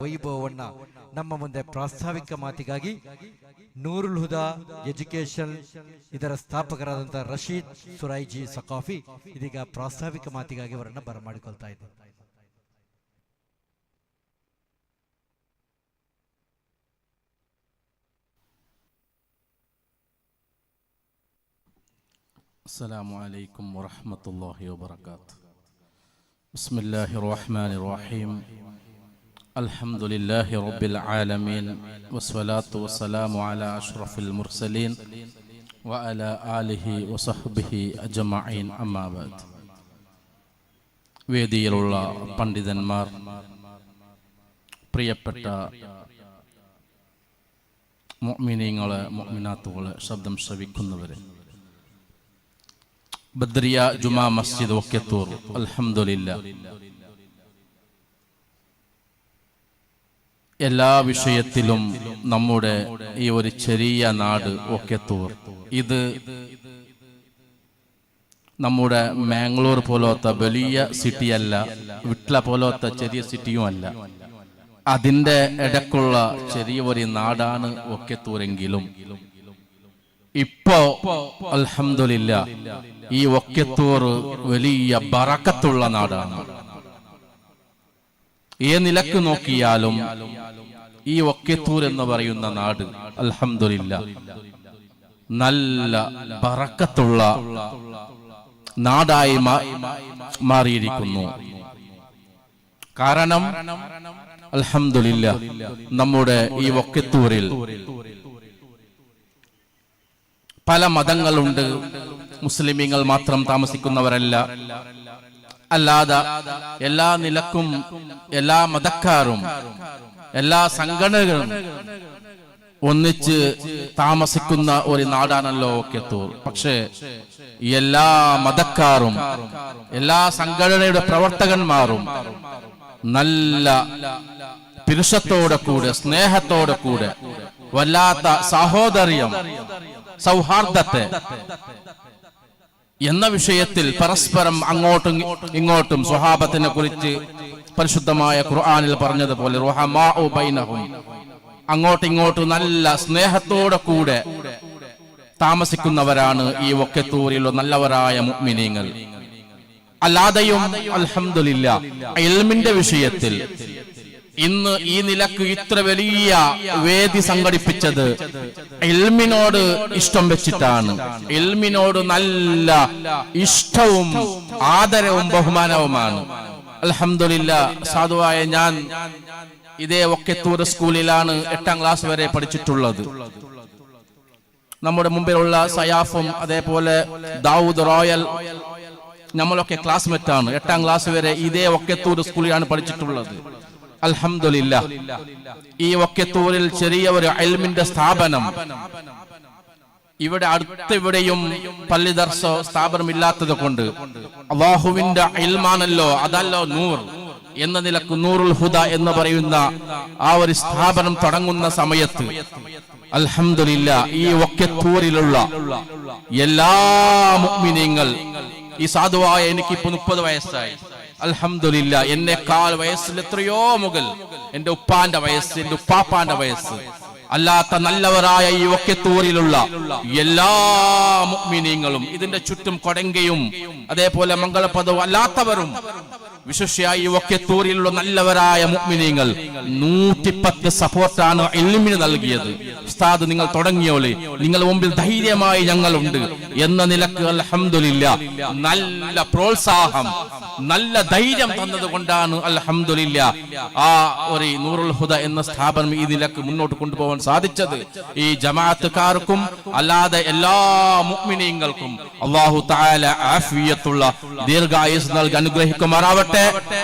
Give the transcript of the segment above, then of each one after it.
ವೈಭವವನ್ನ ನಮ್ಮ ಮುಂದೆ ಪ್ರಾಸ್ತಾವಿಕ ಮಾತಿಗಾಗಿ ನೂರುಲ್ ಹುದಾ ಎಜುಕೇಶನ್ ಇದರ ಸ್ಥಾಪಕರಾದಂತಹ ರಶೀದ್ ಸುರೈಜಿ ಸಕಾಫಿ ಇದೀಗ ಪ್ರಾಸ್ತಾವಿಕ ಮಾತಿಗಾಗಿ ಅವರನ್ನು ಬರಮಾಡಿಕೊಳ್ತಾ ಇದ್ದಾರೆ. السلام عليكم ورحمة الله وبركاته. بسم الله الرحمن الرحيم. الحمد لله رب العالمين والصلاة والسلام على أشرف المرسلين وعلى آله وصحبه أجمعين أما بعد. വേദിയിലുള്ള പണ്ഡിതന്മാർ, പ്രിയപ്പെട്ട മുഅ്മിനീങ്ങളെ മുഅ്മിനാത്തുകളെ, ശബ്ദം ശ്രവിക്കുന്നവരെ, ബദ്രിയ ജുമാ മസ്ജിദ് വക്കത്തൂർ അൽഹംദുലില്ലാഹ് എല്ലാ വിഷയത്തിലും നമ്മുടെ ഈ ഒരു ചെറിയ നാട് വക്കത്തൂർ, ഇത് നമ്മുടെ മാംഗ്ലൂർ പോലത്തെ വലിയ സിറ്റിയല്ല, വിട്ല പോലത്തെ ചെറിയ സിറ്റിയും അല്ല, അതിൻ്റെ ഇടക്കുള്ള ചെറിയ ഒരു നാടാണ് വക്കത്തൂരെങ്കിലും ഇപ്പോ അൽഹംദുലില്ലാഹ് ഈ വക്കത്തൂർ വലിയ ബറക്കത്തുള്ള നാടാണ്. ഏ നിലക്ക് നോക്കിയാലും ഈ വക്കത്തൂർ എന്ന് പറയുന്ന നാട് അൽഹംദുലില്ലാഹ് നല്ല ബറക്കത്തുള്ള നാടായി മാറിയിരിക്കുന്നു. കാരണം അൽഹംദുലില്ലാഹ് നമ്മുടെ ഈ വക്കത്തൂരിൽ പല മതങ്ങളുണ്ട്. മുസ്ലിമീങ്ങൾ മാത്രം താമസിക്കുന്നവരല്ല, അല്ലാതെ എല്ലാ നിലക്കും എല്ലാ മതക്കാരും എല്ലാ സംഘടനകളും ഒന്നിച്ച് താമസിക്കുന്ന ഒരു നാടാണല്ലോ വക്കത്തൂർ. പക്ഷേ എല്ലാ മതക്കാരും എല്ലാ സംഘടനയുടെ പ്രവർത്തകന്മാരും നല്ല പിരുഷത്തോടെ കൂടെ സ്നേഹത്തോടെ കൂടെ വല്ലാത്ത സഹോദര്യം സൗഹാർദ്ദത്തെ എന്ന വിഷയത്തിൽ പരസ്പരം അങ്ങോട്ടും ഇങ്ങോട്ടും സ്വഹാബത്തിനെ കുറിച്ച് പരിശുദ്ധമായ ഖുർആനിൽ പറഞ്ഞതുപോലെ റുഹമാഉ ബൈനഹും, അങ്ങോട്ടും ഇങ്ങോട്ടും നല്ല സ്നേഹത്തോടെ കൂടെ താമസിക്കുന്നവരാണ് ഈ വക്കത്തൂരിലുള്ള നല്ലവരായ മുഅ്മിനീങ്ങൾ. അല്ലാതെയും അൽഹംദുലില്ലാഹ് ഇൽമിന്റെ വിഷയത്തിൽ ഇന്ന് ഈ നിലക്ക് ഇത്ര വലിയ വേദി സംഘടിപ്പിച്ചത് ഇൽമിനോട് ഇഷ്ടം വെച്ചിട്ടാണ്. ഇൽമിനോട് നല്ല ഇഷ്ടവും ആദരവും ബഹുമാനവുമാണ്. അൽഹംദുലില്ലാഹ് സാധുവായ ഞാൻ ഇതേ വക്കത്തൂർ സ്കൂളിലാണ് 8ാം ക്ലാസ് വരെ പഠിച്ചിട്ടുള്ളത്. നമ്മുടെ മുമ്പിലുള്ള സയാഫും അതേപോലെ ദാവൂദ് റോയൽ നമ്മളൊക്കെ ക്ലാസ്മേറ്റ് ആണ്. 8ാം ക്ലാസ് വരെ ഇതേ വക്കത്തൂർ സ്കൂളിലാണ് പഠിച്ചിട്ടുള്ളത്. അൽഹംദുലില്ലാഹ് ഈ വക്കത്തൂരിൽ ചെറിയ ഒരു ഇൽമിന്റെ സ്ഥാപനം ഇവിടെ അടുത്തെവിടെയും പള്ളി ദർസോ സ്ഥാപനമില്ലാത്തത് കൊണ്ട് അല്ലാഹുവിന്റെ ഇൽമാണല്ലോ, അതല്ലോ നൂർ എന്ന നിലക്ക് നൂറുൽ ഹുദാ എന്ന് പറയുന്ന ആ ഒരു സ്ഥാപനം തുടങ്ങുന്ന സമയത്ത് അൽഹംദുലില്ലാഹ് ഈ വക്കത്തൂരിലുള്ള എല്ലാ മുഅ്മിനീങ്ങൾ, ഈ സാധുവായ എനിക്കിപ്പോ 30 വയസ്സായി, അൽഹംദുലില്ലാഹ് എന്നെക്കാൾ വയസ്സിൽ എത്രയോ മുകൾ എന്റെ ഉപ്പാന്റെ വയസ്സ്, എന്റെ ഉപ്പാപ്പാന്റെ വയസ്സ് അല്ലാത്ത നല്ലവരായ ഈ വക്കത്തൂരിലുള്ള എല്ലാ മുഅ്മിനീങ്ങളും ഇതിന്റെ ചുറ്റും കൊടങ്കയും അതേപോലെ മംഗളപദവും അല്ലാത്തവരും വിശേഷയായി വക്കത്തൂരിലുള്ള നല്ലവരായ മുഅ്മിനീങ്ങൾ 110 സപ്പോർട്ടാണ് ഇൽമിന് നൽകിയത്. ഉസ്താദ് നിങ്ങൾ തുടങ്ങിയോളെ, നിങ്ങൾ മുമ്പിൽ ധൈര്യമായി ഞങ്ങളുണ്ട് എന്ന നിലക്ക് അൽഹംദുലില്ലാഹ് നല്ല പ്രോത്സാഹം നല്ല ധൈര്യം തന്നത് കൊണ്ടാണ് അൽഹംദുലില്ലാഹ് ആ ഒരു നൂറുൽ ഹുദ എന്ന സ്ഥാപനം ഈ നിലക്ക് മുന്നോട്ട് കൊണ്ടുപോകാൻ സാധിച്ചത്. ഈ ജമാഅത്തുകാർക്കും അല്ലാതെ എല്ലാ മുഅ്മിനീങ്ങൾക്കും അല്ലാഹു തആല ആഫിയത്തുള്ള ദീർഘായുസ് നൽകി അനുഗ്രഹിക്കുമാറാവട്ടെ.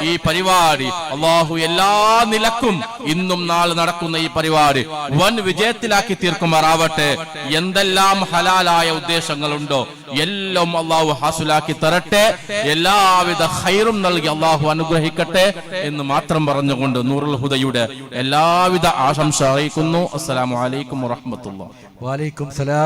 ഈ പരിപാടി അല്ലാഹു എല്ലാ നിലക്കും ഇന്നും നാളെ നടക്കുന്ന ഈ പരിപാടി വൻ വിജയത്തിലാക്കി തീർക്കുമാറാവട്ടെ. എന്തെല്ലാം ഹലാലായ ഉദ്ദേശങ്ങളുണ്ടോ എല്ലാം അല്ലാഹു ഹാസിലാക്കി തരട്ടെ. എല്ലാവിധ ഖൈറും നൽകി അല്ലാഹു അനുഗ്രഹിക്കട്ടെ എന്ന് മാത്രം പറഞ്ഞുകൊണ്ട് നൂറുൽ ഹുദയുടെ എല്ലാവിധ ആശംസ അറിയിക്കുന്നു. അസ്സലാമു അലൈക്കും വറഹ്മത്തുള്ളാഹി. വഅലൈക്കും സലാം.